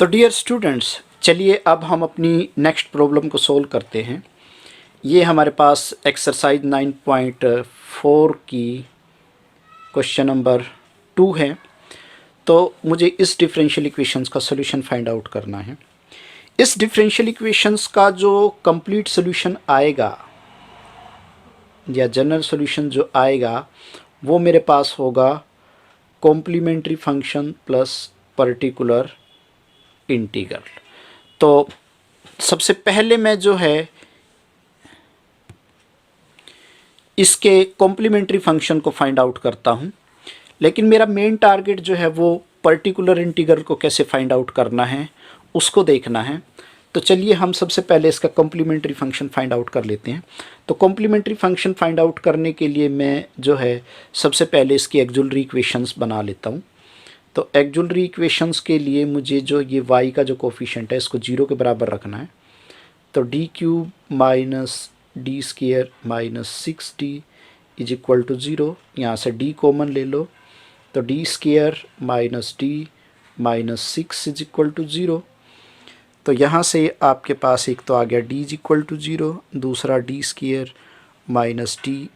तो dear students, चलिए अब हम अपनी नेक्स्ट प्रॉब्लम को सोल्व करते हैं। ये हमारे पास एक्सरसाइज 9.4 की क्वेश्चन नंबर 2 है। तो मुझे इस डिफरेंशियल इक्वेशंस का सोल्यूशन फाइंड आउट करना है। इस डिफरेंशियल इक्वेशंस का जो कंप्लीट सोल्यूशन आएगा या जनरल सोल्यूशन जो आएगा वो मेरे पास होगा complementary function plus particular integral. तो सबसे पहले मैं जो है इसके कॉम्प्लीमेंट्री फंक्शन को फाइंड आउट करता हूँ, लेकिन मेरा मेन टारगेट जो है वो पर्टिकुलर इंटीग्रल को कैसे फाइंड आउट करना है उसको देखना है। तो चलिए हम सबसे पहले इसका कॉम्प्लीमेंट्री फंक्शन फाइंड आउट कर लेते हैं। तो कॉम्प्लीमेंट्री फंक्शन फाइंड आउट करने के लिए मैं जो है सबसे पहले इसकी एक्जुलरी इक्वेशंस बना लेता हूँ। तो एक्जुलरी इक्वेशंस के लिए मुझे जो ये y का जो कोफिशिएंट है इसको 0 के बराबर रखना है। तो D cube minus D square minus 6d is equal to 0। यहाँ से d कॉमन ले लो, तो D square minus D minus 6 is equal to 0। तो यहाँ से आपके पास एक तो आ गया d इज इक्वल टू 0, दूसरा D square minus D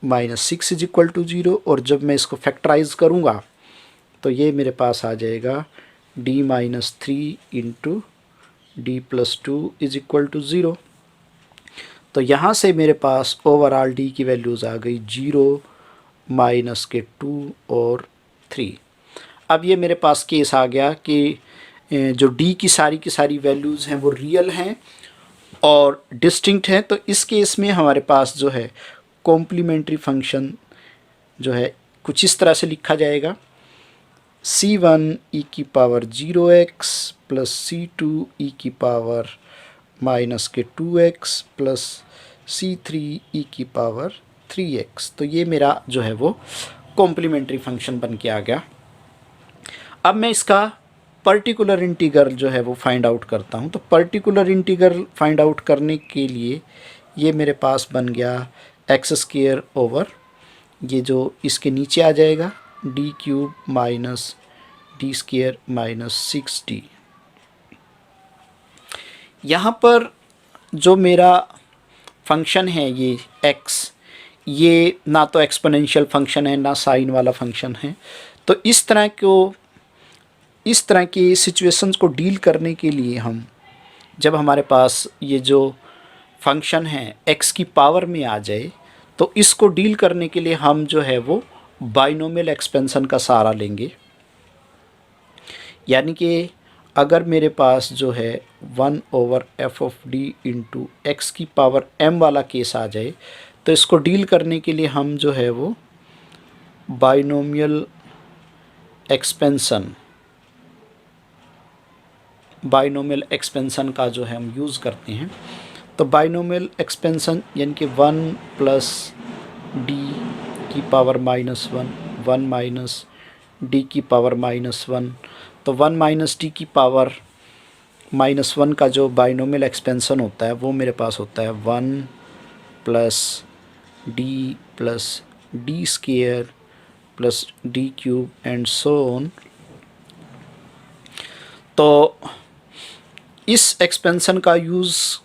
minus 6 is equal to 0। और जब मैं इसको फैक्टराइज करूँगा तो ये मेरे पास आ जाएगा d minus 3 into D plus 2 is equal to 0। तो यहाँ से मेरे पास ओवरऑल d की वैल्यूज़ आ गई 0, माइनस के 2 और 3। अब ये मेरे पास केस आ गया कि जो d की सारी वैल्यूज़ हैं वो रियल हैं और डिस्टिंक्ट हैं। तो इस केस में हमारे पास जो है कॉम्प्लीमेंट्री फंक्शन जो है कुछ इस तरह से लिखा जाएगा, c1 e की power 0x plus c2 e की पावर माइनस के 2x प्लस c3 e की पावर 3x। तो ये मेरा जो है वो कॉम्प्लीमेंट्री फंक्शन बन के आ गया। अब मैं इसका पर्टिकुलर इंटीग्रल जो है वो फाइंड आउट करता हूँ। तो पर्टिकुलर इंटीग्रल फाइंड आउट करने के लिए ये मेरे पास बन गया एक्स स्क्वायर ओवर ये जो इसके नीचे आ जाएगा D cube minus D square minus 6d। यहाँ पर जो मेरा फंक्शन है ये x, ये ना तो एक्सपोनेंशियल फंक्शन है ना साइन वाला फंक्शन है। तो इस तरह की सिचुएशंस को डील करने के लिए हम जब हमारे पास ये जो फंक्शन है x की पावर में आ जाए तो इसको डील करने के लिए हम जो है वो बाइनोमियल एक्सपेंशन का सहारा लेंगे। यानी कि अगर मेरे पास जो है 1 over F of D into x की पावर m वाला केस आ जाए तो इसको डील करने के लिए हम जो है वो बाइनोमियल एक्सपेंशन का जो है हम यूज़ करते हैं। तो बाइनोमियल एक्सपेंशन यानी कि 1 प्लस डी की पावर माइनस 1 माइनस डी की पावर माइनस 1। तो 1 माइनस डी की पावर माइनस 1 का जो बाइनोमियल एक्सपेंशन होता है वो मेरे पास होता है 1 plus D square plus D cube and so on. तो इस एक्सपेंशन का यूज़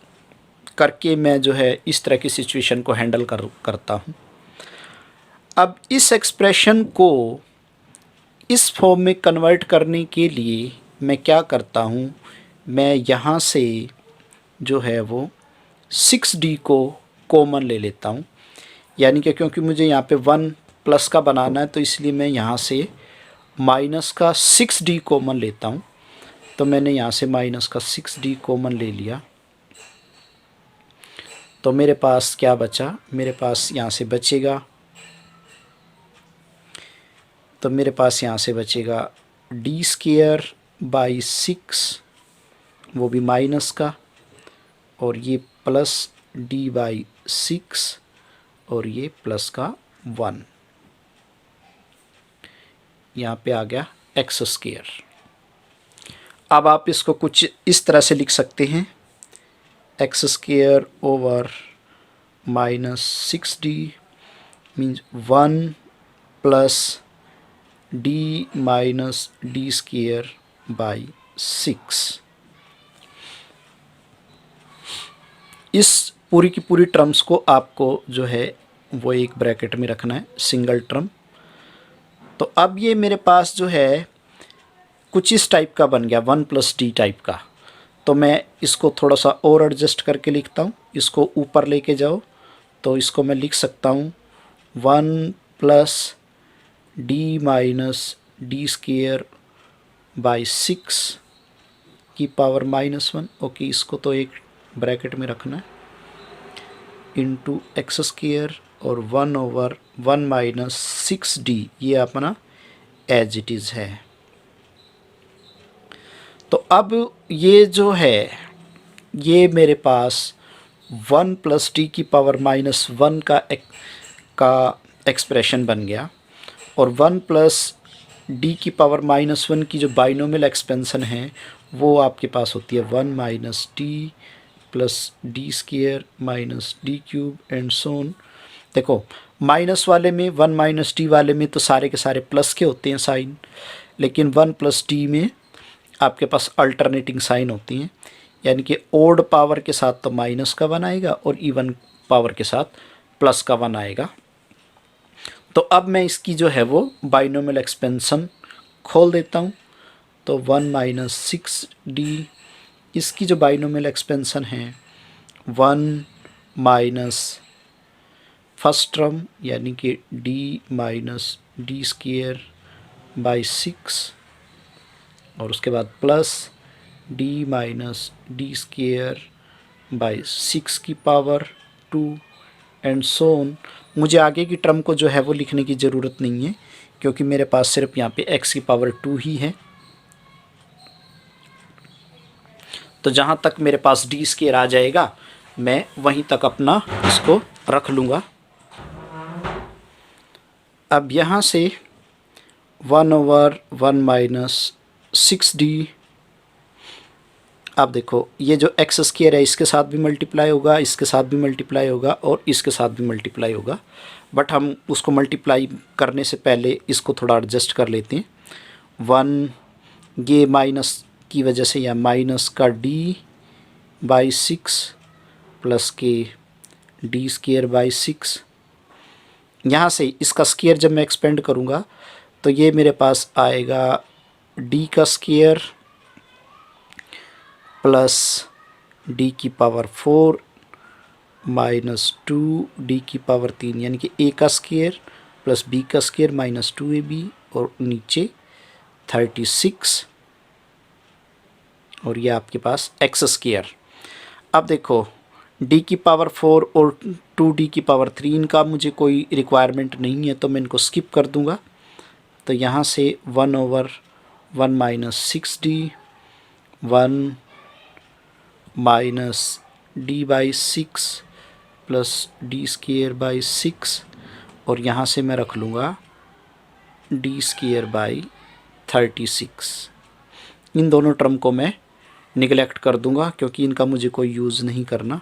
करके मैं जो है इस तरह की सिचुएशन को हैंडल करता हूँ। अब इस एक्सप्रेशन को इस फॉर्म में कन्वर्ट करने के लिए मैं क्या करता हूँ, मैं यहाँ से जो है वो 6d को कॉमन ले लेता हूँ। यानी कि क्योंकि मुझे यहाँ पे 1 प्लस का बनाना है तो इसलिए मैं यहाँ से माइनस का 6d कॉमन लेता हूँ। तो मैंने यहाँ से माइनस का 6d कॉमन ले लिया। तो मेरे पास क्या बचा, मेरे पास यहाँ से बचेगा, तो मेरे पास यहाँ से बचेगा डी स्क्वायर बाई 6 वो भी माइनस का, और ये प्लस डी बाई 6 और ये प्लस का 1। यहाँ पे आ गया एक्स स्क्वायर। अब आप इसको कुछ इस तरह से लिख सकते हैं, x square over minus 6d means 1 plus D minus D square by 6। इस पूरी की पूरी टर्म्स को आपको जो है वो एक ब्रैकेट में रखना है, सिंगल टर्म। तो अब ये मेरे पास जो है कुछ इस टाइप का बन गया, 1 + d टाइप का। तो मैं इसको थोड़ा सा और एडजस्ट करके लिखता हूँ, इसको ऊपर लेके जाओ तो इसको मैं लिख सकता हूँ 1 + d - d² / 6 की पावर -1। ओके, इसको तो एक ब्रैकेट में रखना है, इंटू x² और 1/1 - 6d, ये अपना एज इट इज़ है। तो अब ये जो है ये मेरे पास 1 + d की पावर -1 का एक्सप्रेशन बन गया, और 1 + d की पावर -1 की जो बाइनोमियल एक्सपेंशन है वो आपके पास होती है 1 - d + d² - d³ एंड सोन। देखो, माइनस वाले में 1 - d वाले में तो सारे के सारे प्लस के होते हैं साइन, लेकिन 1 + d में आपके पास अल्टरनेटिंग साइन होती हैं, यानी कि ओड पावर के साथ तो -1 आएगा और इवन पावर के साथ +1 आएगा। तो अब मैं इसकी जो है वो बाइनोमियल एक्सपेंशन खोल देता हूँ। तो 1 - 6d, इसकी जो बाइनोमियल एक्सपेंशन है 1 - फर्स्ट टर्म यानी कि d - d² / 6, और उसके बाद प्लस d - d² / 6 की पावर 2 एंड सो ऑन। मुझे आगे की टर्म को जो है वो लिखने की ज़रूरत नहीं है, क्योंकि मेरे पास सिर्फ यहाँ पे x की पावर 2 ही है। तो जहाँ तक मेरे पास d² आ जाएगा मैं वहीं तक अपना इसको रख लूँगा। अब यहाँ से 1/1 - 6d, अब देखो ये जो x² है इसके साथ भी मल्टीप्लाई होगा, इसके साथ भी मल्टीप्लाई होगा और इसके साथ भी मल्टीप्लाई होगा, बट हम उसको मल्टीप्लाई करने से पहले इसको थोड़ा एडजस्ट कर लेते हैं। 1 ये माइनस की वजह से या माइनस का d/6 प्लस के d²/6। यहाँ से इसका स्क्वायर जब मैं एक्सपेंड करूँगा तो ये मेरे पास आएगा d² plus d⁴ minus 2d⁴ यानी कि a² plus b² minus 2ab और नीचे 36, और ये आपके पास x²। अब देखो d⁴ और 2d⁴ इनका मुझे कोई रिक्वायरमेंट नहीं है तो मैं इनको स्किप कर दूंगा। तो यहाँ से 1/1 - 6d 1 - d/6 प्लस d²/6, और यहाँ से मैं रख लूँगा d²/36। इन दोनों टर्म को मैं निगलेक्ट कर दूंगा क्योंकि इनका मुझे कोई यूज़ नहीं करना।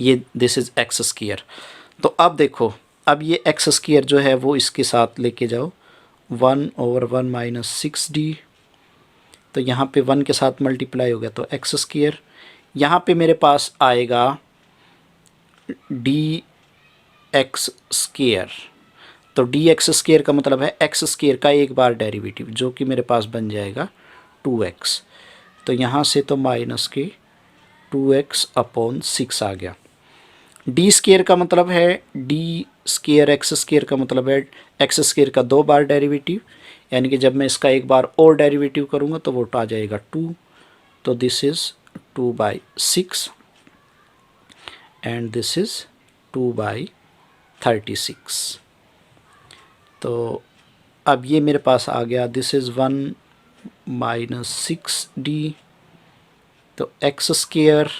ये दिस इज़ x²। तो अब देखो, अब ये x² जो है वो इसके साथ लेके जाओ 1/1 - 6d, तो यहाँ पे 1 के साथ मल्टीप्लाई हो गया तो x²। यहाँ पे मेरे पास आएगा dx², तो dx² का मतलब है x² का एक बार डेरिवेटिव, जो कि मेरे पास बन जाएगा 2x। तो यहाँ से तो माइनस के 2x/6 आ गया। d² का मतलब है d² x² का मतलब है x² का 2 बार डेरिवेटिव, यानी कि जब मैं इसका एक बार और डेरिवेटिव करूँगा तो वो आ जाएगा 2। तो this is 2/6 and this is 2/36। तो अब ये मेरे पास आ गया, दिस इज़ 1 - 6d, तो x²,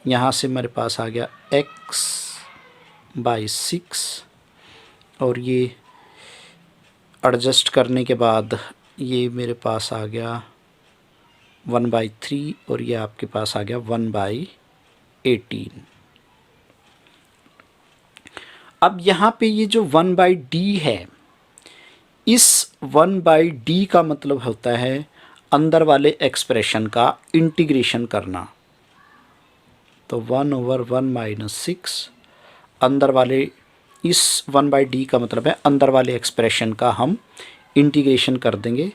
यहाँ से मेरे पास आ गया x/6, और ये एडजस्ट करने के बाद ये मेरे पास आ गया 1/3, और ये आपके पास आ गया 1/18। अब यहाँ पे ये जो 1/d है, इस 1/d का मतलब होता है अंदर वाले एक्सप्रेशन का इंटीग्रेशन करना। तो 1/1 - 6 अंदर वाले, इस 1/d का मतलब है अंदर वाले एक्सप्रेशन का हम इंटीग्रेशन कर देंगे।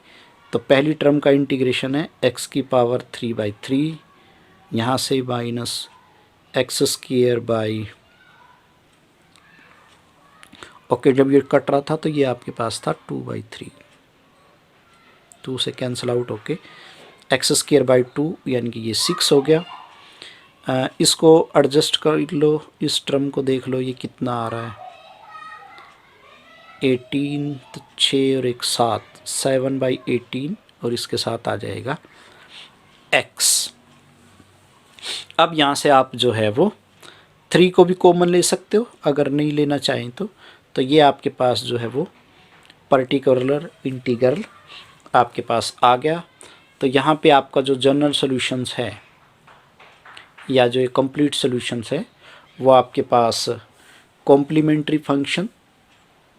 तो पहली टर्म का इंटीग्रेशन है x⁻³ यहाँ से माइनस x², ओके जब ये कट रहा था तो ये आपके पास था 2/3, 2 से कैंसिल आउट होके x²/2 यानी कि ये 6 हो गया। इसको एडजस्ट कर लो, इस टर्म को देख लो ये कितना आ रहा है, 18 तो 6 और 1 7, 7/18 और इसके साथ आ जाएगा x। अब यहाँ से आप जो है वो 3 को भी कॉमन ले सकते हो, अगर नहीं लेना चाहें तो ये आपके पास जो है वो पर्टिकुलर इंटीग्रल आपके पास आ गया। तो यहाँ पे आपका जो जनरल सॉल्यूशंस है या जो कंप्लीट सॉल्यूशंस है वो आपके पास कॉम्प्लीमेंट्री फंक्शन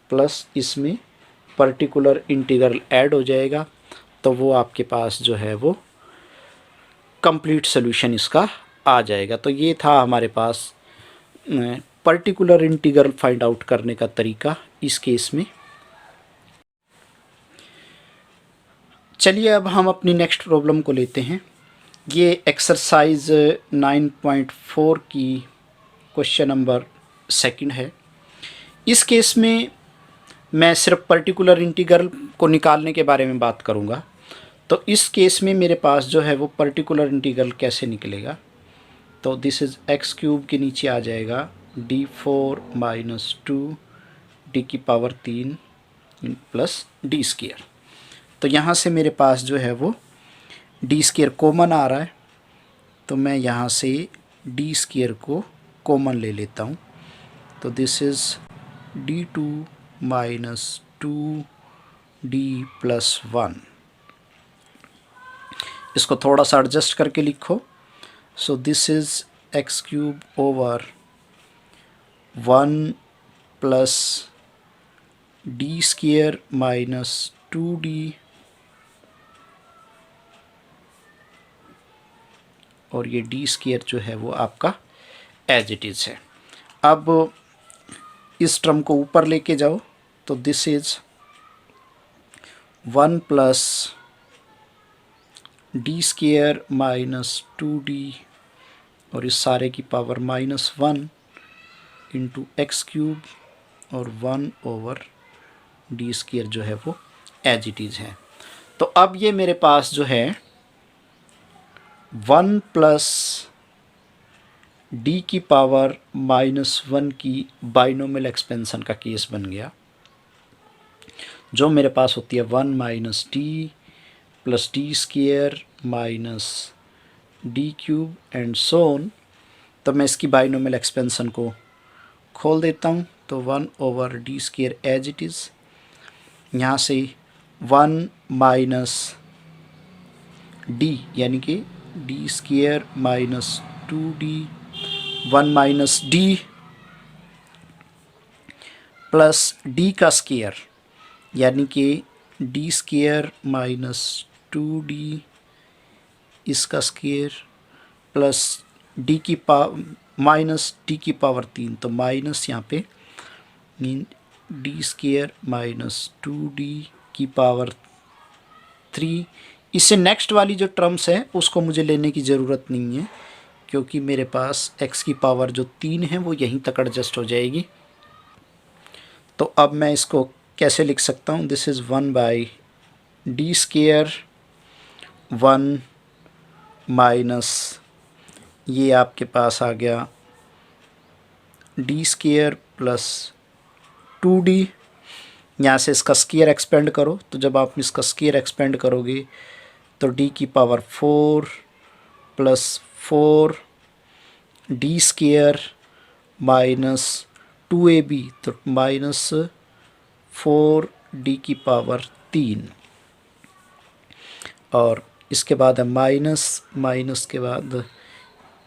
प्लस इसमें पर्टिकुलर इंटीग्रल ऐड हो जाएगा, तो वो आपके पास जो है वो कंप्लीट सॉल्यूशन इसका आ जाएगा। तो ये था हमारे पास पर्टिकुलर इंटीग्रल फाइंड आउट करने का तरीका इस केस में। चलिए अब हम अपनी नेक्स्ट प्रॉब्लम को लेते हैं। ये एक्सरसाइज 9.4 की क्वेश्चन नंबर 2 है। इस केस में मैं सिर्फ पर्टिकुलर इंटीग्रल को निकालने के बारे में बात करूँगा। तो इस केस में मेरे पास जो है वो पर्टिकुलर इंटीग्रल कैसे निकलेगा, तो दिस इज़ x³ के नीचे आ जाएगा d4 - 2 d³ प्लस d²। तो यहाँ से मेरे पास जो है वो d² कॉमन आ रहा है, तो मैं यहाँ से d² को कॉमन ले लेता हूँ। तो दिस इज़ d2 - 2d + 1। इसको थोड़ा सा एडजस्ट करके लिखो। So this is x³ over 1 plus d² - 2d और ये d² जो है वो आपका एज इट इज़ है। अब इस टर्म को ऊपर लेके जाओ, तो this is 1 plus d² - 2d और इस सारे की पावर -1 इंटू x³ और 1 ओवर d² जो है वो एज इट इज़ है। तो अब ये मेरे पास जो है 1 प्लस d⁻⁻1 की बाइनोमियल एक्सपेंशन का केस बन गया, जो मेरे पास होती है 1 - d plus d² minus d³ and so on. तो मैं इसकी बाइनोमियल एक्सपेंशन को खोल देता हूँ, तो 1 over d² as it is, यहाँ से 1 माइनस d यानी कि d² minus 2d, 1 minus d plus d का स्क्वायर यानी कि d² माइनस 2d इसका स्क्वायर प्लस माइनस d⁻3, तो माइनस यहाँ पे मीन d² माइनस 2d⁻3। इससे नेक्स्ट वाली जो टर्म्स है उसको मुझे लेने की ज़रूरत नहीं है, क्योंकि मेरे पास x की पावर जो 3 है वो यहीं तक एडजस्ट हो जाएगी। तो अब मैं इसको कैसे लिख सकता हूँ, दिस इज़ 1/d², 1 माइनस ये आपके पास आ गया d² प्लस 2d। यहाँ से इसका स्क्वायर एक्सपेंड करो, तो जब आप इसका स्क्वायर एक्सपेंड करोगे तो d⁻4 plus 4 d² minus 2ab, तो माइनस 4 d⁻3 और इसके बाद है माइनस के बाद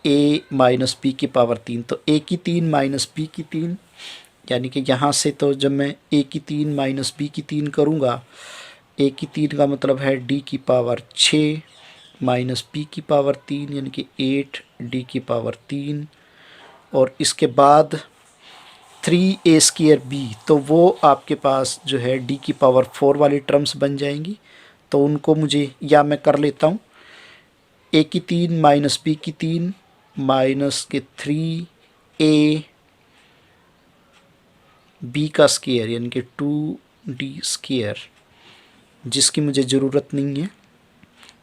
a माइनस b⁻3, तो a⁻3 माइनस b⁻3 यानी कि यहाँ से तो जब मैं a⁻3 माइनस b⁻3 करूँगा ए की 3 का मतलब है डी की पावर 6 माइनस बी की पावर 3 यानी कि 8 डी की पावर 3, और इसके बाद 3a स्क्वायर बी, तो वो आपके पास जो है डी की पावर 4 वाली टर्म्स बन जाएंगी। तो उनको मुझे या मैं कर लेता हूँ, ए की 3 माइनस बी की 3 माइनस के 3a बी का स्क्वायर यानी कि 2d स्क्वायर, जिसकी मुझे ज़रूरत नहीं है।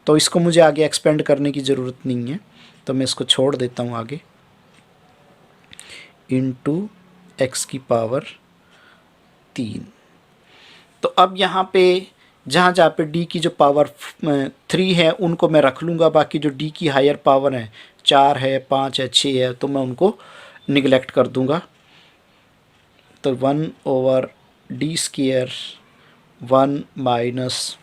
तो इसको मुझे आगे एक्सपेंड करने की ज़रूरत नहीं है, तो मैं इसको छोड़ देता हूँ आगे, इंटू एक्स की पावर 3। तो अब यहाँ पे जहाँ जहाँ पे डी की जो पावर 3 है उनको मैं रख लूँगा, बाकी जो डी की हायर पावर है 4 है 5 है 6 है तो मैं उनको निगलेक्ट कर दूँगा। तो 1 over D square 1 minus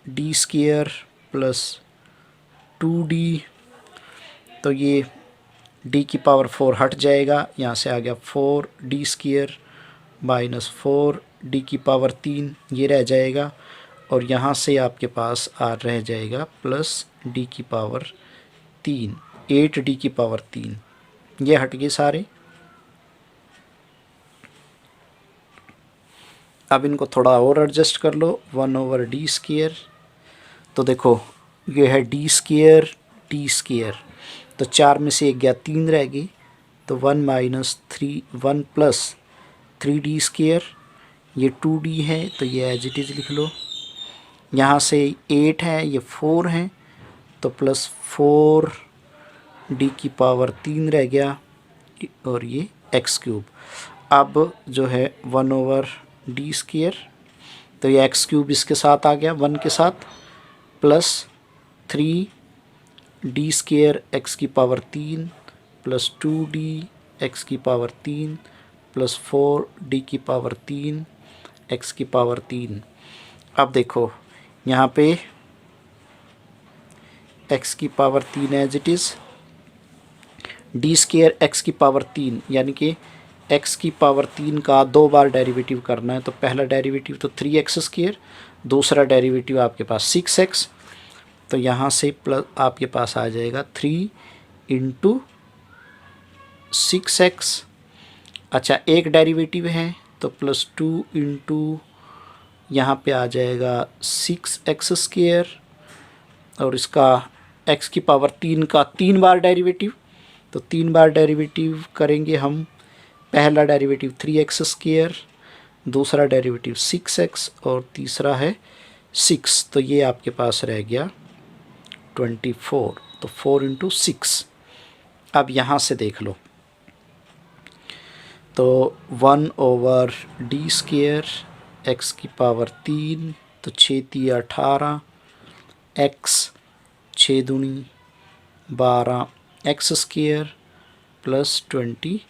D square plus 2d, तो ये d की पावर 4 हट जाएगा, यहाँ से आ गया 4d स्क्वायर माइनस 4d की पावर 3 ये रह जाएगा, और यहाँ से आपके पास रह जाएगा प्लस d की पावर 3 8d की पावर 3, ये हट गए सारे। अब इनको थोड़ा और एडजस्ट कर लो, 1 ओवर डी स्क्वायर, तो देखो ये है डी स्क्वायर डी स्क्वायर, तो 4 में से 1 गया 3 रह गई, तो 1 माइनस 1 प्लस 3d स्क्वायर, ये 2d है तो ये एज इट इज़ लिख लो। यहाँ से 8 है ये 4 है, तो प्लस 4d की पावर 3 रह गया, और ये एक्स क्यूब। अब जो है 1 ओवर डी स्क्वायर, तो ये एक्स क्यूब इसके साथ आ गया 1 के साथ, प्लस 3d स्क्वायर एक्स की पावर 3 प्लस 2d एक्स की पावर 3 प्लस 4d की पावर 3 एक्स की पावर 3। अब देखो यहाँ पे एक्स की power 3 as it is, d square x की पावर 3 यानी कि एक्स की पावर 3 का 2 बार डेरिवेटिव करना है, तो पहला डेरिवेटिव तो 3x स्क्वायर, दूसरा डेरिवेटिव आपके पास 6x, तो यहाँ से प्लस आपके पास आ जाएगा 3 इंटू 6x। अच्छा एक डेरिवेटिव है तो प्लस 2 इंटू यहाँ पे आ जाएगा 6x स्क्वायर, और इसका x की पावर 3 का 3 बार डेरिवेटिव, तो 3 बार डेरिवेटिव करेंगे हम, पहला डेरिवेटिव 3x स्क्वायर, दूसरा डेरिवेटिव 6x और तीसरा है 6, तो ये आपके पास रह गया 24, तो 4 इंटू 6। अब यहाँ से देख लो, तो 1 ओवर डी स्क्वायर एक्स की पावर 3, तो 6 3 18 एक्स 6 दूनी 12 एक्स स्क्वायर प्लस 24।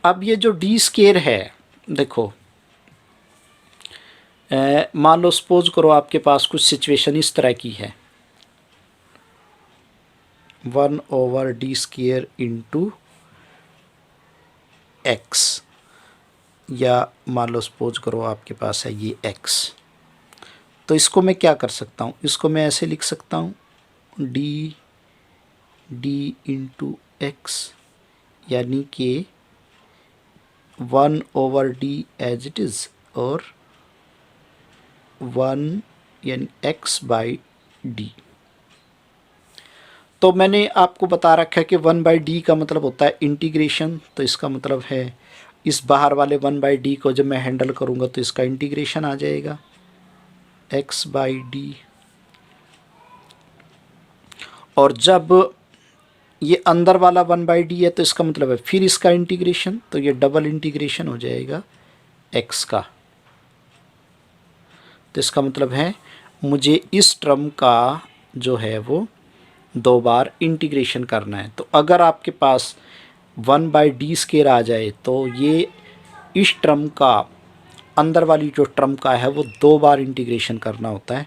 अब ये जो डी स्क्वायर है देखो, मान लो सपोज करो आपके पास कुछ सिचुएशन इस तरह की है, 1 over D square into x, या मान लो सपोज करो आपके पास है ये x, तो इसको मैं क्या कर सकता हूँ, इसको मैं ऐसे लिख सकता हूँ डी इंटू एक्स, यानी कि 1 over d as it is, और 1 यानी x बाई डी। तो मैंने आपको बता रखा है कि 1 बाई डी का मतलब होता है इंटीग्रेशन, तो इसका मतलब है इस बाहर वाले 1 बाई डी को जब मैं हैंडल करूँगा तो इसका इंटीग्रेशन आ जाएगा x बाई डी, और जब ये अंदर वाला 1 बाई डी है तो इसका मतलब है फिर इसका इंटीग्रेशन, तो ये डबल इंटीग्रेशन हो जाएगा x का। तो इसका मतलब है मुझे इस टर्म का जो है वो 2 बार इंटीग्रेशन करना है। तो अगर आपके पास 1 बाई डी स्क्वायर आ जाए तो ये इस टर्म का अंदर वाली जो टर्म का है वो 2 बार इंटीग्रेशन करना होता है।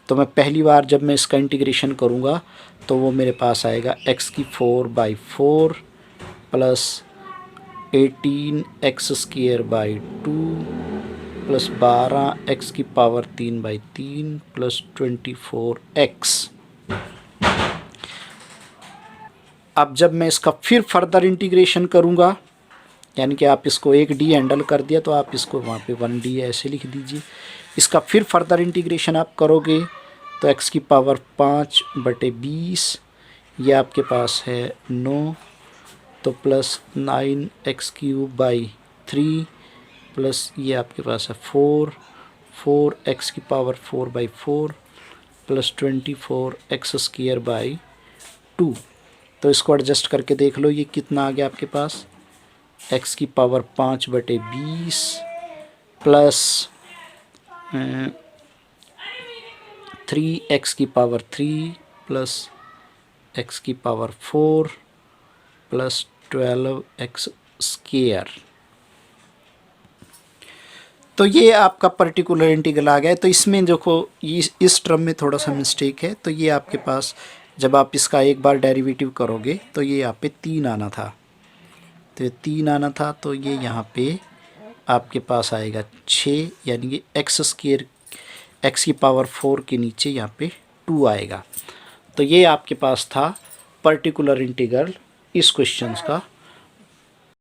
तो मैं पहली बार जब मैं इसका इंटीग्रेशन करूँगा तो वो मेरे पास आएगा x की 4/4 plus 18 x square by 2 plus 12x³ plus 24x। अब जब मैं इसका फिर फर्दर इंटीग्रेशन करूँगा, यानी कि आप इसको 1d हैंडल कर दिया तो आप इसको वहाँ पे 1d ऐसे लिख दीजिए। इसका फिर फर्दर इंटीग्रेशन आप करोगे तो x⁵20, ये आपके पास है 9, तो प्लस 9x³ प्लस ये आपके पास है 4x⁴/4 प्लस 24x²/2। तो इसको एडजस्ट करके देख लो ये कितना आ गया आपके पास, x⁵5/20 plus 3x³ plus x⁴ plus 12x²। तो ये आपका पर्टिकुलर इंटीग्रल आ गया है। तो इसमें देखो इस टर्म में थोड़ा सा मिस्टेक है, तो ये आपके पास जब आप इसका एक बार डेरिवेटिव करोगे तो ये यहाँ पे 3 आना था, तो ये 3 आना था, तो ये यहाँ पे आपके पास आएगा 6, यानी कि x² x⁴ के नीचे यहाँ पे 2 आएगा। तो ये आपके पास था पर्टिकुलर इंटीग्रल इस क्वेश्चन का